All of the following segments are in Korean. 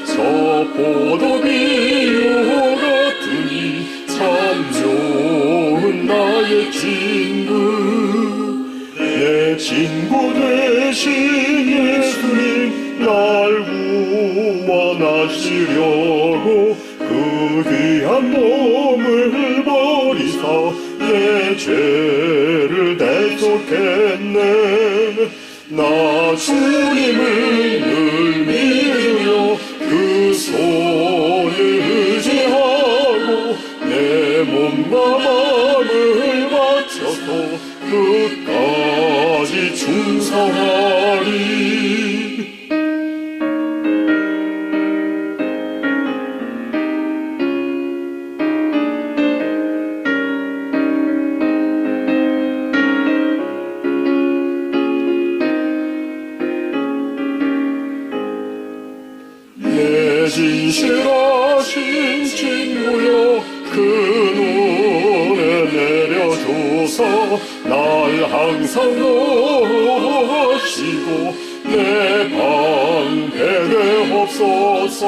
저 포도비유 같으니 참 좋은 나의 친구. 내 친구 되신 예수님 날 구원하시려고 그 귀한 몸을 버리사 내 죄를 대속했네. 나 주님을 늘 믿으며 그 손을 의지하고 내 몸과 마음을 바쳐서 끝까지 충성하리. 내 진실하신 친구여 그 눈에 내려줘서 날 항상 도우시고 내 방패 되옵소서.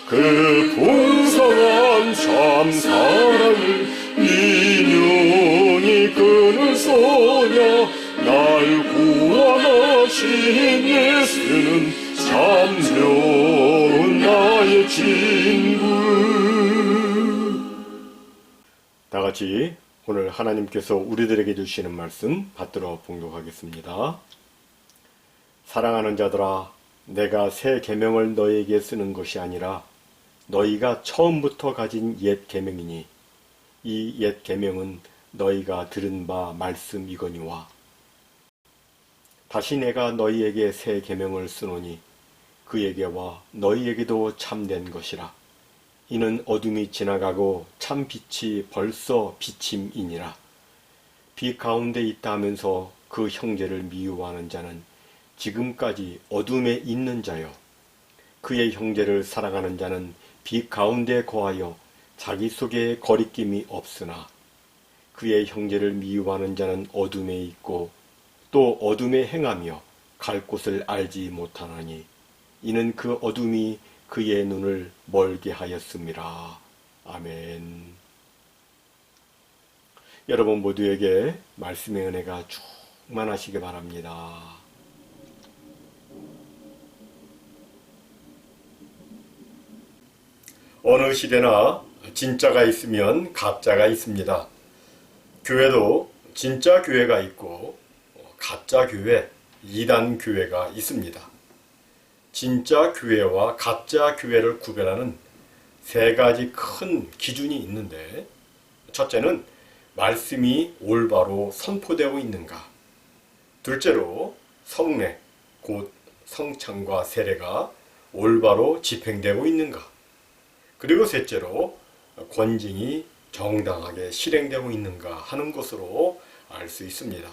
그 풍성한 참 사랑을 인연이 끊을 소냐. 날 구원하신 예수는 참 좋은 나의 친구. 다 같이 오늘 하나님께서 우리들에게 주시는 말씀 받들어 봉독하겠습니다. 사랑하는 자들아, 내가 새 계명을 너희에게 쓰는 것이 아니라 너희가 처음부터 가진 옛 계명이니 이 옛 계명은 너희가 들은 바 말씀이거니와 다시 내가 너희에게 새 계명을 쓰노니 그에게와 너희에게도 참된 것이라. 이는 어둠이 지나가고 참 빛이 벌써 비침이니라. 빛 가운데 있다 하면서 그 형제를 미워하는 자는 지금까지 어둠에 있는 자요. 그의 형제를 사랑하는 자는 빛 가운데 거하여 자기 속에 거리낌이 없으나 그의 형제를 미워하는 자는 어둠에 있고 또 어둠에 행하며 갈 곳을 알지 못하나니 이는 그 어둠이 그의 눈을 멀게 하였음이라. 아멘. 여러분 모두에게 말씀의 은혜가 충만하시기 바랍니다. 어느 시대나 진짜가 있으면 가짜가 있습니다. 교회도 진짜 교회가 있고 가짜 교회, 이단 교회가 있습니다. 진짜 교회와 가짜 교회를 구별하는 세 가지 큰 기준이 있는데, 첫째는 말씀이 올바로 선포되고 있는가, 둘째로 성례, 곧 성찬과 세례가 올바로 집행되고 있는가, 그리고 셋째로 권징이 정당하게 실행되고 있는가 하는 것으로 알 수 있습니다.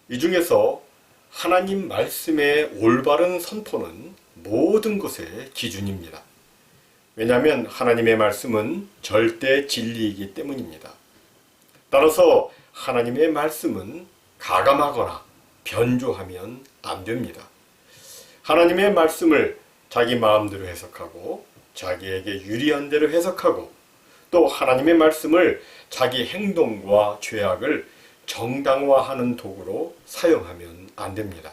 이 중에서 하나님 말씀의 올바른 선포는 모든 것의 기준입니다. 왜냐하면 하나님의 말씀은 절대 진리이기 때문입니다. 따라서 하나님의 말씀은 가감하거나 변조하면 안 됩니다. 하나님의 말씀을 자기 마음대로 해석하고 자기에게 유리한 대로 해석하고 또 하나님의 말씀을 자기 행동과 죄악을 정당화하는 도구로 사용하면 안 됩니다.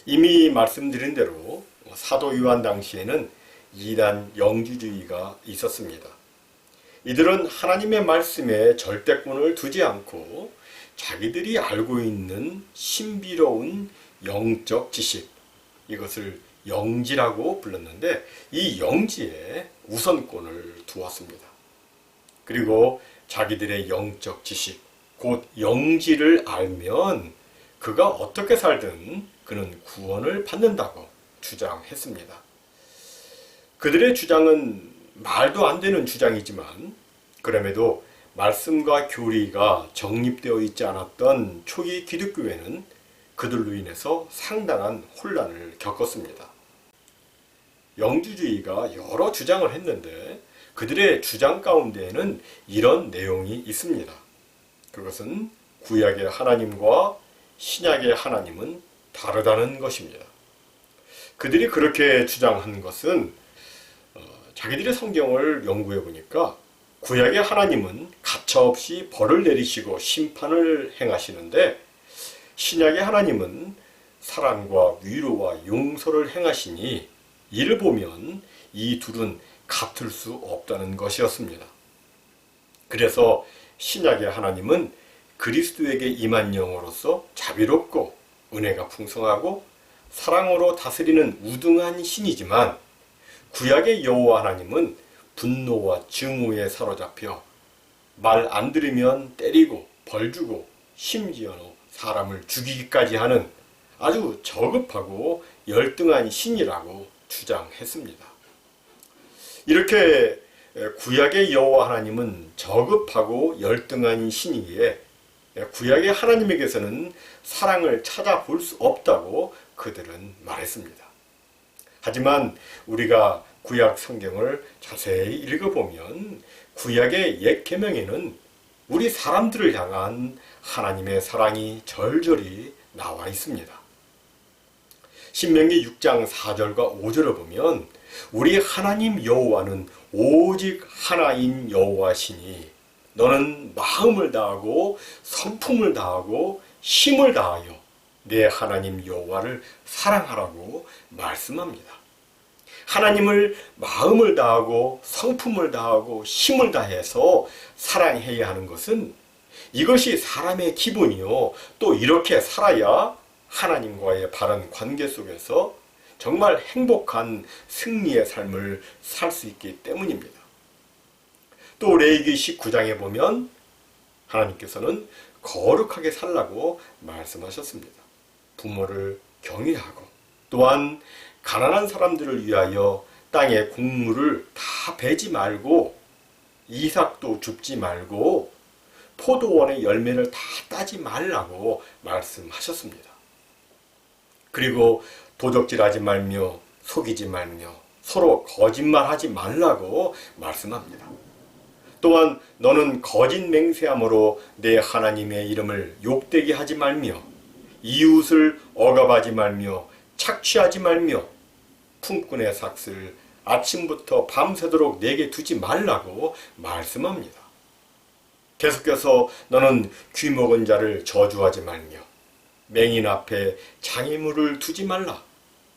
이미 말씀드린 대로 사도 요한 당시에는 이단 영주주의가 있었습니다. 이들은 하나님의 말씀에 절대권을 두지 않고 자기들이 알고 있는 신비로운 영적 지식, 이것을 영지라고 불렀는데 이 영지에 우선권을 두었습니다. 그리고 자기들의 영적 지식, 곧 영지를 알면 그가 어떻게 살든 그는 구원을 받는다고 주장했습니다. 그들의 주장은 말도 안 되는 주장이지만 그럼에도 말씀과 교리가 정립되어 있지 않았던 초기 기독교회는 그들로 인해서 상당한 혼란을 겪었습니다. 영주주의가 여러 주장을 했는데 그들의 주장 가운데에는 이런 내용이 있습니다. 그것은 구약의 하나님과 신약의 하나님은 다르다는 것입니다. 그들이 그렇게 주장한 것은 자기들의 성경을 연구해 보니까 구약의 하나님은 가차없이 벌을 내리시고 심판을 행하시는데 신약의 하나님은 사랑과 위로와 용서를 행하시니 이를 보면 이 둘은 같을 수 없다는 것이었습니다. 그래서 신약의 하나님은 그리스도에게 임한 영으로서 자비롭고 은혜가 풍성하고 사랑으로 다스리는 우등한 신이지만 구약의 여호와 하나님은 분노와 증오에 사로잡혀 말 안 들으면 때리고 벌주고 심지어 사람을 죽이기까지 하는 아주 저급하고 열등한 신이라고 주장했습니다. 이렇게 구약의 여호와 하나님은 저급하고 열등한 신이기에 구약의 하나님에게서는 사랑을 찾아볼 수 없다고 그들은 말했습니다. 하지만 우리가 구약 성경을 자세히 읽어보면 구약의 옛 계명에는 우리 사람들을 향한 하나님의 사랑이 절절히 나와 있습니다. 신명기 6장 4절과 5절을 보면 우리 하나님 여호와는 오직 하나인 여호와시니 너는 마음을 다하고 성품을 다하고 힘을 다하여 내 하나님 여호와를 사랑하라고 말씀합니다. 하나님을 마음을 다하고 성품을 다하고 힘을 다해서 사랑해야 하는 것은 이것이 사람의 기본이요. 또 이렇게 살아야 하나님과의 바른 관계 속에서 정말 행복한 승리의 삶을 살 수 있기 때문입니다. 또 레위기 19장에 보면 하나님께서는 거룩하게 살라고 말씀하셨습니다. 부모를 경외하고 또한 가난한 사람들을 위하여 땅의 곡물을 다 베지 말고 이삭도 줍지 말고 포도원의 열매를 다 따지 말라고 말씀하셨습니다. 그리고 도적질하지 말며 속이지 말며 서로 거짓말하지 말라고 말씀합니다. 또한 너는 거짓 맹세함으로 내 하나님의 이름을 욕되게 하지 말며 이웃을 억압하지 말며 착취하지 말며 품꾼의 삭슬 아침부터 밤새도록 내게 두지 말라고 말씀합니다. 계속해서 너는 귀먹은 자를 저주하지 말며 맹인 앞에 장애물을 두지 말라.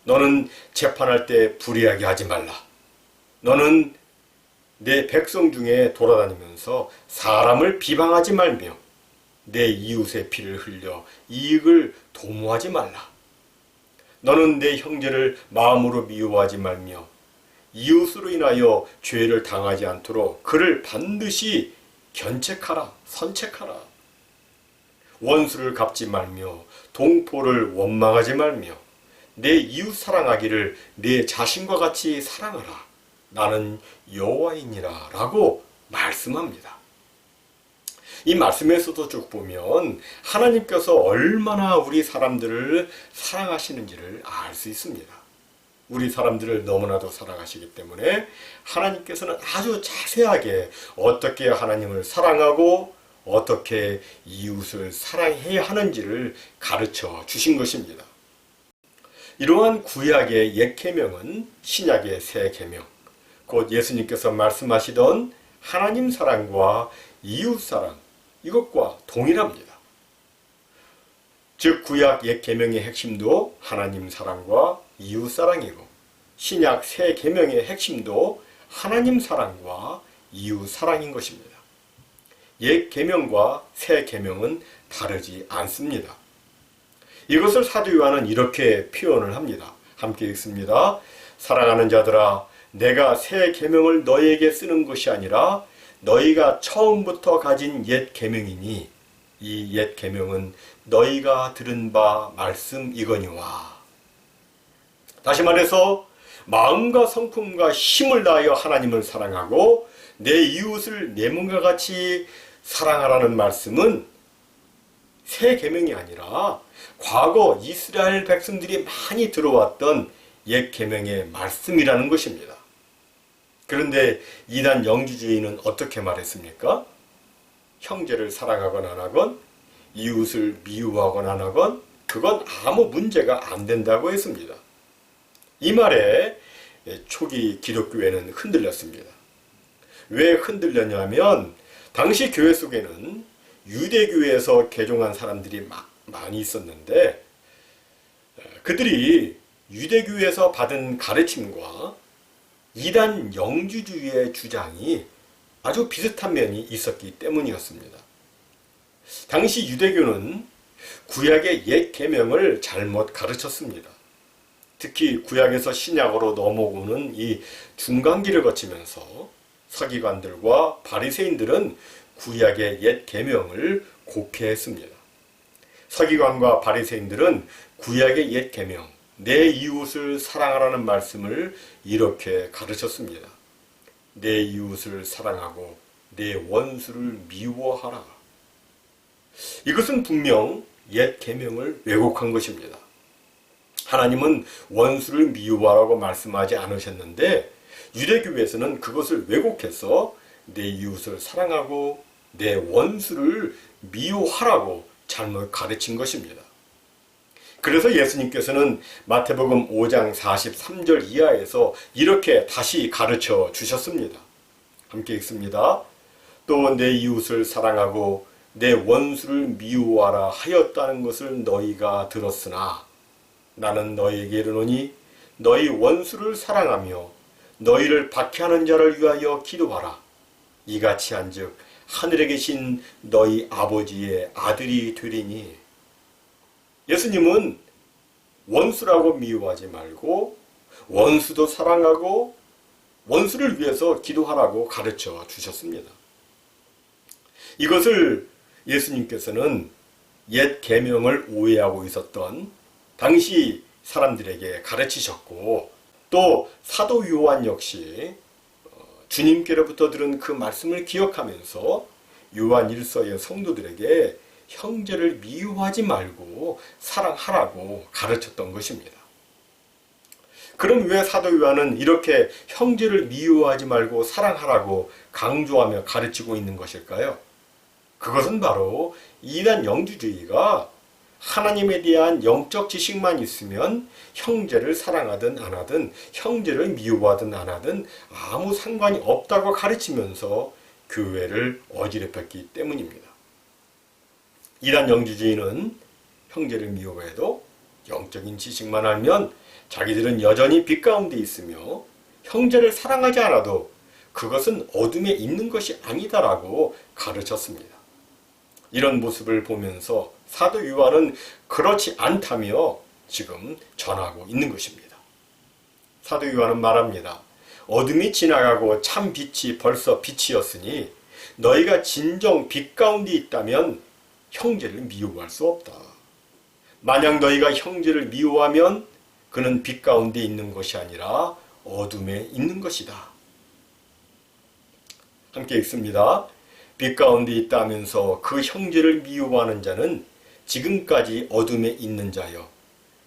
너는 재판할 때 불의하게 하지 말라. 너는 내 백성 중에 돌아다니면서 사람을 비방하지 말며 내 이웃의 피를 흘려 이익을 도모하지 말라. 너는 내 형제를 마음으로 미워하지 말며 이웃으로 인하여 죄를 당하지 않도록 그를 반드시 견책하라, 선책하라. 원수를 갚지 말며 동포를 원망하지 말며 내 이웃 사랑하기를 내 자신과 같이 사랑하라. 나는 여호와이니라 라고 말씀합니다. 이 말씀에서도 쭉 보면 하나님께서 얼마나 우리 사람들을 사랑하시는지를 알 수 있습니다. 우리 사람들을 너무나도 사랑하시기 때문에 하나님께서는 아주 자세하게 어떻게 하나님을 사랑하고 어떻게 이웃을 사랑해야 하는지를 가르쳐 주신 것입니다. 이러한 구약의 옛 계명은 신약의 새 계명, 곧 예수님께서 말씀하시던 하나님 사랑과 이웃 사랑, 이것과 동일합니다. 즉 구약 옛 계명의 핵심도 하나님 사랑과 이웃 사랑이고 신약 새 계명의 핵심도 하나님 사랑과 이웃 사랑인 것입니다. 옛 계명과 새 계명은 다르지 않습니다. 이것을 사도 요한은 이렇게 표현을 합니다. 함께 읽습니다. 사랑하는 자들아, 내가 새 계명을 너희에게 쓰는 것이 아니라 너희가 처음부터 가진 옛 계명이니 이 옛 계명은 너희가 들은 바 말씀이거니와. 다시 말해서 마음과 성품과 힘을 다하여 하나님을 사랑하고 내 이웃을 내 몸과 같이 사랑하라는 말씀은 새 계명이 아니라 과거 이스라엘 백성들이 많이 들어왔던 옛 계명의 말씀이라는 것입니다. 그런데 이단 영지주의는 어떻게 말했습니까? 형제를 사랑하건 안 하건 이웃을 미워하건 안 하건 그건 아무 문제가 안 된다고 했습니다. 이 말에 초기 기독교회는 흔들렸습니다. 왜 흔들렸냐면 당시 교회 속에는 유대교회에서 개종한 사람들이 많이 있었는데 그들이 유대교회에서 받은 가르침과 이단 영주주의의 주장이 아주 비슷한 면이 있었기 때문이었습니다. 당시 유대교는 구약의 옛 계명을 잘못 가르쳤습니다. 특히 구약에서 신약으로 넘어오는 이 중간기를 거치면서 서기관들과 바리새인들은 구약의 옛 계명을 곡해했습니다. 서기관과 바리새인들은 구약의 옛 계명, 내 이웃을 사랑하라는 말씀을 이렇게 가르쳤습니다. 내 이웃을 사랑하고 내 원수를 미워하라. 이것은 분명 옛 계명을 왜곡한 것입니다. 하나님은 원수를 미워하라고 말씀하지 않으셨는데 유대교회에서는 그것을 왜곡해서 내 이웃을 사랑하고 내 원수를 미워하라고 잘못 가르친 것입니다. 그래서 예수님께서는 마태복음 5장 43절 이하에서 이렇게 다시 가르쳐 주셨습니다. 함께 읽습니다. 또 내 이웃을 사랑하고 내 원수를 미워하라 하였다는 것을 너희가 들었으나 나는 너희에게 이르노니 너희 원수를 사랑하며 너희를 박해하는 자를 위하여 기도하라. 이같이 한즉 하늘에 계신 너희 아버지의 아들이 되리니. 예수님은 원수라고 미워하지 말고 원수도 사랑하고 원수를 위해서 기도하라고 가르쳐 주셨습니다. 이것을 예수님께서는 옛 계명을 오해하고 있었던 당시 사람들에게 가르치셨고 또 사도 요한 역시 주님께로부터 들은 그 말씀을 기억하면서 요한 1서의 성도들에게 형제를 미워하지 말고 사랑하라고 가르쳤던 것입니다. 그럼 왜 사도 요한은 이렇게 형제를 미워하지 말고 사랑하라고 강조하며 가르치고 있는 것일까요? 그것은 바로 이단 영주주의가 하나님에 대한 영적 지식만 있으면 형제를 사랑하든 안 하든 형제를 미워하든 안 하든 아무 상관이 없다고 가르치면서 교회를 어지럽혔기 때문입니다. 이단 영주주의는 형제를 미워해도 영적인 지식만 알면 자기들은 여전히 빛 가운데 있으며 형제를 사랑하지 않아도 그것은 어둠에 있는 것이 아니다라고 가르쳤습니다. 이런 모습을 보면서 사도 요한은 그렇지 않다며 지금 전하고 있는 것입니다. 사도 요한은 말합니다. 어둠이 지나가고 참 빛이 벌써 빛이었으니 너희가 진정 빛 가운데 있다면 형제를 미워할 수 없다. 만약 너희가 형제를 미워하면 그는 빛 가운데 있는 것이 아니라 어둠에 있는 것이다. 함께 읽습니다. 빛 가운데 있다면서 그 형제를 미워하는 자는 지금까지 어둠에 있는 자여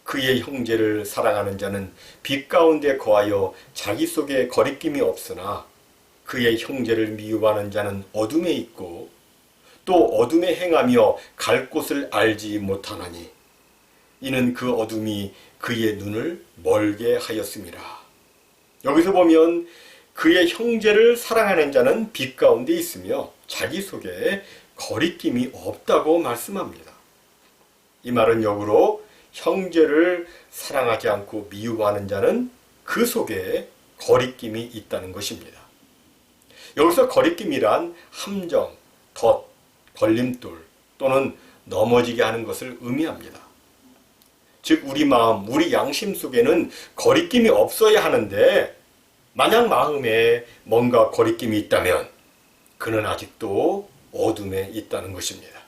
그의 형제를 사랑하는 자는 빛 가운데 거하여 자기 속에 거리낌이 없으나 그의 형제를 미워하는 자는 어둠에 있고 또 어둠에 행하며 갈 곳을 알지 못하나니 이는 그 어둠이 그의 눈을 멀게 하였음이라. 여기서 보면 그의 형제를 사랑하는 자는 빛 가운데 있으며 자기 속에 거리낌이 없다고 말씀합니다. 이 말은 역으로 형제를 사랑하지 않고 미워하는 자는 그 속에 거리낌이 있다는 것입니다. 여기서 거리낌이란 함정, 덫, 걸림돌 또는 넘어지게 하는 것을 의미합니다. 즉 우리 마음, 우리 양심 속에는 거리낌이 없어야 하는데 만약 마음에 뭔가 거리낌이 있다면 그는 아직도 어둠에 있다는 것입니다.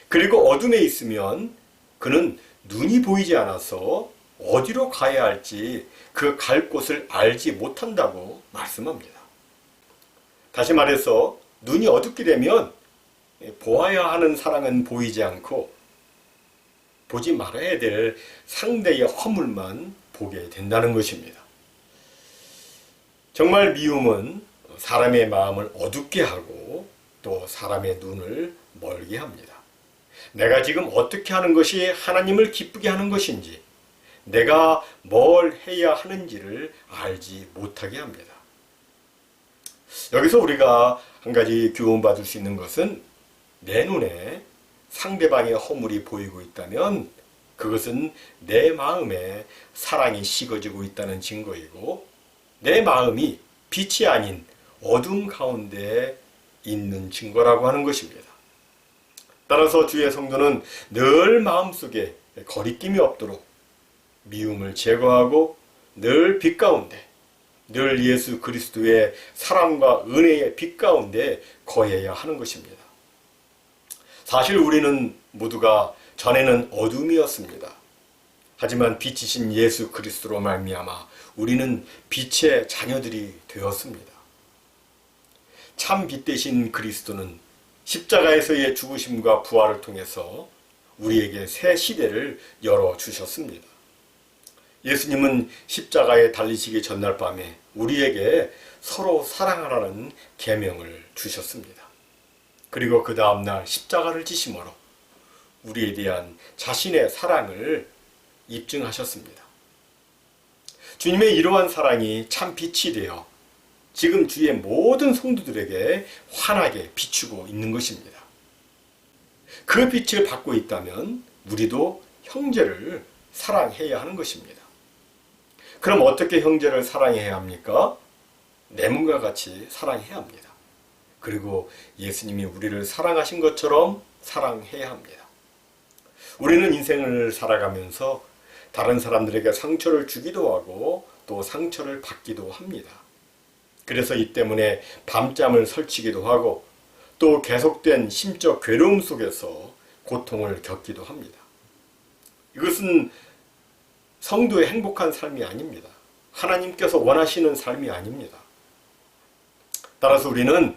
그리고 어둠에 있으면 그는 눈이 보이지 않아서 어디로 가야 할지 그 갈 곳을 알지 못한다고 말씀합니다. 다시 말해서 눈이 어둡게 되면 보아야 하는 사랑은 보이지 않고 보지 말아야 될 상대의 허물만 보게 된다는 것입니다. 정말 미움은 사람의 마음을 어둡게 하고 또 사람의 눈을 멀게 합니다. 내가 지금 어떻게 하는 것이 하나님을 기쁘게 하는 것인지, 내가 뭘 해야 하는지를 알지 못하게 합니다. 여기서 우리가 한 가지 교훈받을 수 있는 것은 내 눈에 상대방의 허물이 보이고 있다면 그것은 내 마음에 사랑이 식어지고 있다는 증거이고 내 마음이 빛이 아닌 어둠 가운데 있는 증거라고 하는 것입니다. 따라서 주의 성도는 늘 마음속에 거리낌이 없도록 미움을 제거하고 늘 빛 가운데, 늘 예수 그리스도의 사랑과 은혜의 빛 가운데 거해야 하는 것입니다. 사실 우리는 모두가 전에는 어둠이었습니다. 하지만 빛이신 예수 그리스도로 말미암아 우리는 빛의 자녀들이 되었습니다. 참 빛 되신 그리스도는 십자가에서의 죽으심과 부활을 통해서 우리에게 새 시대를 열어주셨습니다. 예수님은 십자가에 달리시기 전날 밤에 우리에게 서로 사랑하라는 계명을 주셨습니다. 그리고 그 다음날 십자가를 지심으로 우리에 대한 자신의 사랑을 입증하셨습니다. 주님의 이러한 사랑이 참 빛이 되어 지금 주의 모든 성도들에게 환하게 비추고 있는 것입니다. 그 빛을 받고 있다면 우리도 형제를 사랑해야 하는 것입니다. 그럼 어떻게 형제를 사랑해야 합니까? 내 몸과 같이 사랑해야 합니다. 그리고 예수님이 우리를 사랑하신 것처럼 사랑해야 합니다. 우리는 인생을 살아가면서 다른 사람들에게 상처를 주기도 하고 또 상처를 받기도 합니다. 그래서 이 때문에 밤잠을 설치기도 하고 또 계속된 심적 괴로움 속에서 고통을 겪기도 합니다. 이것은 성도의 행복한 삶이 아닙니다. 하나님께서 원하시는 삶이 아닙니다. 따라서 우리는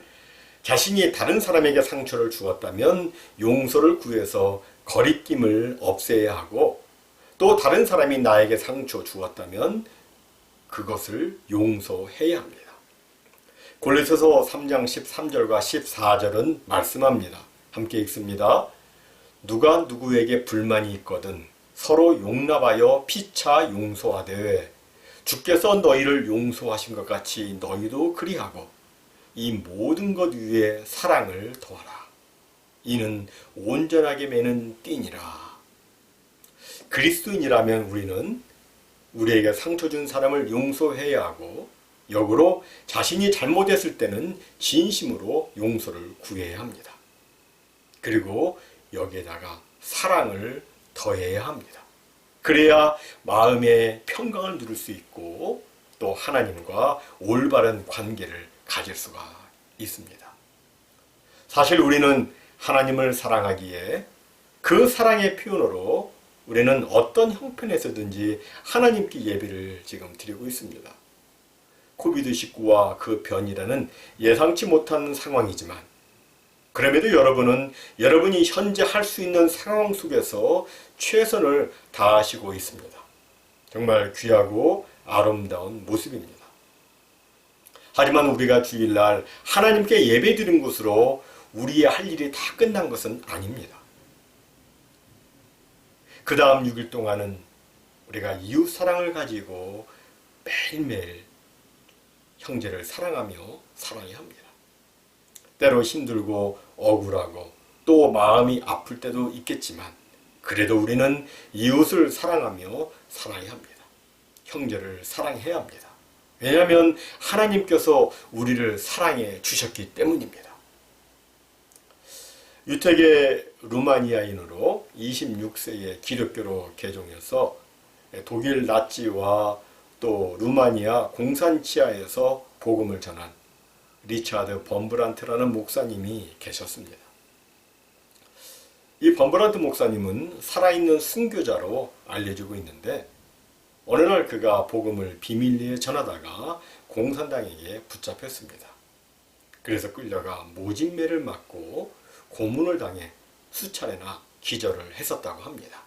자신이 다른 사람에게 상처를 주었다면 용서를 구해서 거리낌을 없애야 하고 또 다른 사람이 나에게 상처 주었다면 그것을 용서해야 합니다. 골로새서 3장 13절과 14절은 말씀합니다. 함께 읽습니다. 누가 누구에게 불만이 있거든 서로 용납하여 피차 용서하되 주께서 너희를 용서하신 것 같이 너희도 그리하고 이 모든 것 위에 사랑을 더하라. 이는 온전하게 매는 띠니라. 그리스도인이라면 우리는 우리에게 상처 준 사람을 용서해야 하고 역으로 자신이 잘못했을 때는 진심으로 용서를 구해야 합니다. 그리고 여기에다가 사랑을 더해야 합니다. 그래야 마음의 평강을 누릴 수 있고 또 하나님과 올바른 관계를 가질 수가 있습니다. 사실 우리는 하나님을 사랑하기에 그 사랑의 표현으로 우리는 어떤 형편에서든지 하나님께 예배를 지금 드리고 있습니다. 코비드19와 그 변이라는 예상치 못한 상황이지만 그럼에도 여러분은 여러분이 현재 할 수 있는 상황 속에서 최선을 다하시고 있습니다. 정말 귀하고 아름다운 모습입니다. 하지만 우리가 주일날 하나님께 예배드린 것으로 우리의 할 일이 다 끝난 것은 아닙니다. 그 다음 6일 동안은 우리가 이웃 사랑을 가지고 매일매일 형제를 사랑하며 살아야 합니다. 때로 힘들고 억울하고 또 마음이 아플 때도 있겠지만 그래도 우리는 이웃을 사랑하며 살아야 합니다. 형제를 사랑해야 합니다. 왜냐하면 하나님께서 우리를 사랑해 주셨기 때문입니다. 유택의 루마니아인으로 26세에 기독교로 개종해서 독일 나치와 또 루마니아 공산치하에서 복음을 전한 리차드 범브란트라는 목사님이 계셨습니다. 이 범브란트 목사님은 살아있는 순교자로 알려지고 있는데 어느 날 그가 복음을 비밀리에 전하다가 공산당에게 붙잡혔습니다. 그래서 끌려가 모진매를 맞고 고문을 당해 수차례나 기절을 했었다고 합니다.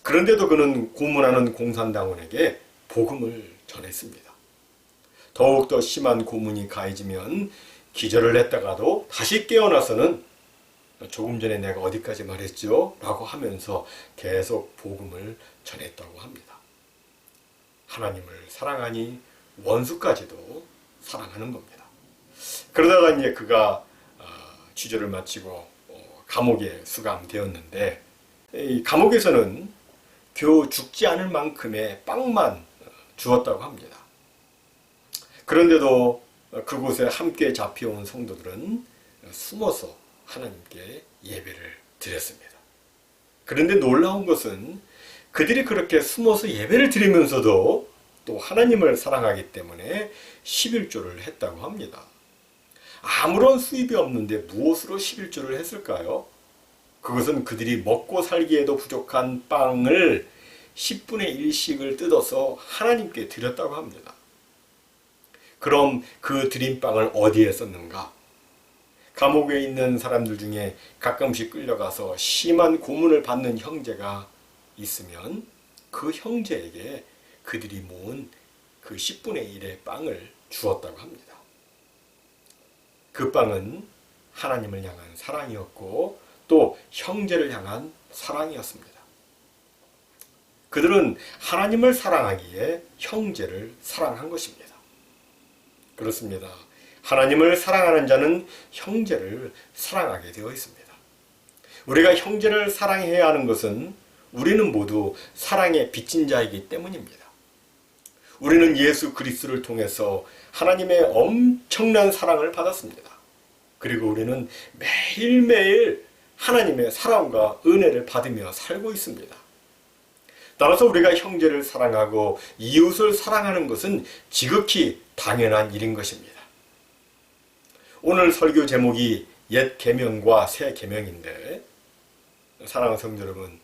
그런데도 그는 고문하는 공산당원에게 복음을 전했습니다. 더욱더 심한 고문이 가해지면 기절을 했다가도 다시 깨어나서는 조금 전에 내가 어디까지 말했죠? 라고 하면서 계속 복음을 전했다고 합니다. 하나님을 사랑하니 원수까지도 사랑하는 겁니다. 그러다가 이제 그가 취조를 마치고 감옥에 수감되었는데, 이 감옥에서는 겨우 죽지 않을 만큼의 빵만 주었다고 합니다. 그런데도 그곳에 함께 잡혀온 성도들은 숨어서 하나님께 예배를 드렸습니다. 그런데 놀라운 것은 그들이 그렇게 숨어서 예배를 드리면서도 또 하나님을 사랑하기 때문에 11조를 했다고 합니다. 아무런 수입이 없는데 무엇으로 11조를 했을까요? 그것은 그들이 먹고 살기에도 부족한 빵을 10분의 1씩을 뜯어서 하나님께 드렸다고 합니다. 그럼 그 드린 빵을 어디에 썼는가? 감옥에 있는 사람들 중에 가끔씩 끌려가서 심한 고문을 받는 형제가 있으면 그 형제에게 그들이 모은 그 10분의 1의 빵을 주었다고 합니다. 그 빵은 하나님을 향한 사랑이었고 또 형제를 향한 사랑이었습니다. 그들은 하나님을 사랑하기에 형제를 사랑한 것입니다. 그렇습니다. 하나님을 사랑하는 자는 형제를 사랑하게 되어 있습니다. 우리가 형제를 사랑해야 하는 것은 우리는 모두 사랑에 빚진 자이기 때문입니다. 우리는 예수 그리스도를 통해서 하나님의 엄청난 사랑을 받았습니다. 그리고 우리는 매일매일 하나님의 사랑과 은혜를 받으며 살고 있습니다. 따라서 우리가 형제를 사랑하고 이웃을 사랑하는 것은 지극히 당연한 일인 것입니다. 오늘 설교 제목이 옛 계명과 새 계명인데, 사랑하는 성도 여러분,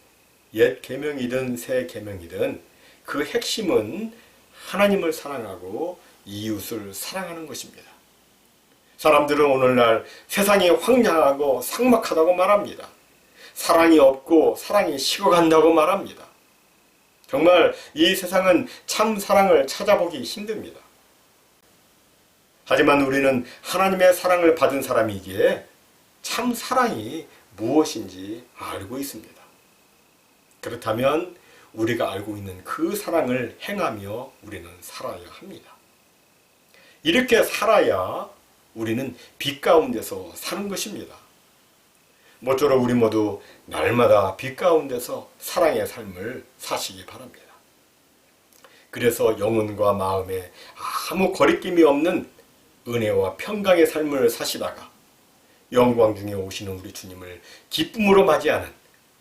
옛 계명이든 새 계명이든 그 핵심은 하나님을 사랑하고 이웃을 사랑하는 것입니다. 사람들은 오늘날 세상이 황량하고 삭막하다고 말합니다. 사랑이 없고 사랑이 식어간다고 말합니다. 정말 이 세상은 참 사랑을 찾아보기 힘듭니다. 하지만 우리는 하나님의 사랑을 받은 사람이기에 참 사랑이 무엇인지 알고 있습니다. 그렇다면 우리가 알고 있는 그 사랑을 행하며 우리는 살아야 합니다. 이렇게 살아야 우리는 빛 가운데서 사는 것입니다. 모쪼록 우리 모두 날마다 빛 가운데서 사랑의 삶을 사시기 바랍니다. 그래서 영혼과 마음에 아무 거리낌이 없는 은혜와 평강의 삶을 사시다가 영광 중에 오시는 우리 주님을 기쁨으로 맞이하는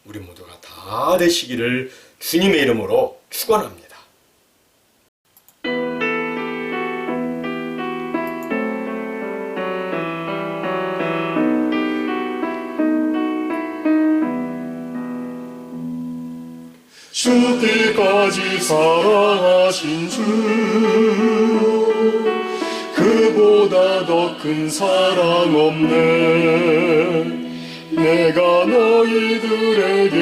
우리 모두가 다 되시기를 주님의 이름으로 축원합니다. 죽기까지 사랑하신 주, 그보다 더 큰 사랑 없네. 내가 너희들에게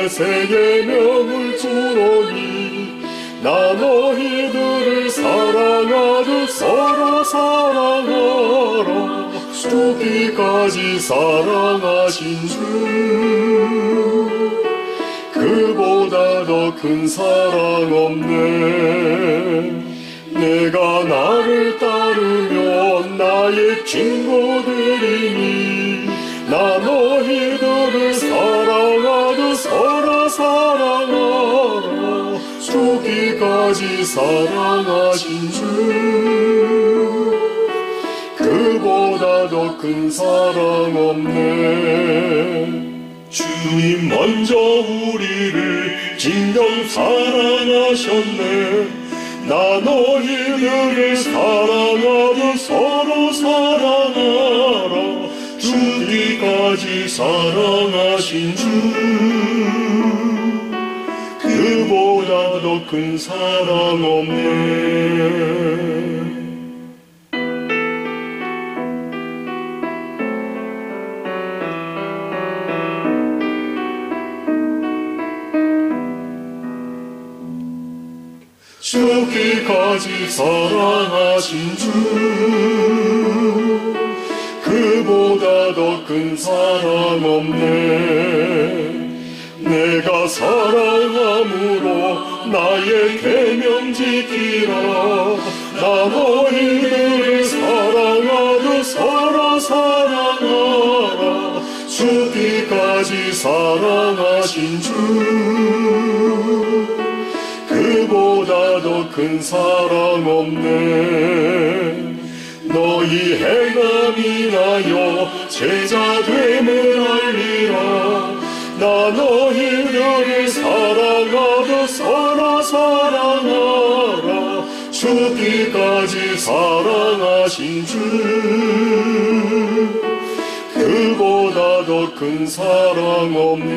새 계명을 주노니, 나 너희들을 사랑하듯 서로 사랑하라. 죽기까지 사랑하신 주, 그보다 더 큰 사랑 없네. 내가 나를 따르면 나의 친구들이니, 나 너희들을 사랑하듯 서로 사랑하라. 죽기까지 사랑하신 주, 그보다 더 큰 사랑 없네. 주님 먼저 우리를 진정 사랑하셨네. 나 너희들을 사랑하듯 서로 사랑하라. 죽기까지 사랑하신 주, 그보다 더 큰 사랑 없네. 죽기까지 사랑하신 주, 그보다 더 큰 사랑 없네. 내가 사랑함으로 나의 계명 지키라. 나 너희들을 사랑하듯 서로 사랑하라. 죽기까지 사랑하신 주, 그보다 더 큰 사랑 없네. 너희 행함 인하여 제자됨을 알리라. 나 너희들을 사랑하듯 서로 사랑하라. 죽기까지 사랑하신 주, 그보다 더 큰 사랑 없네.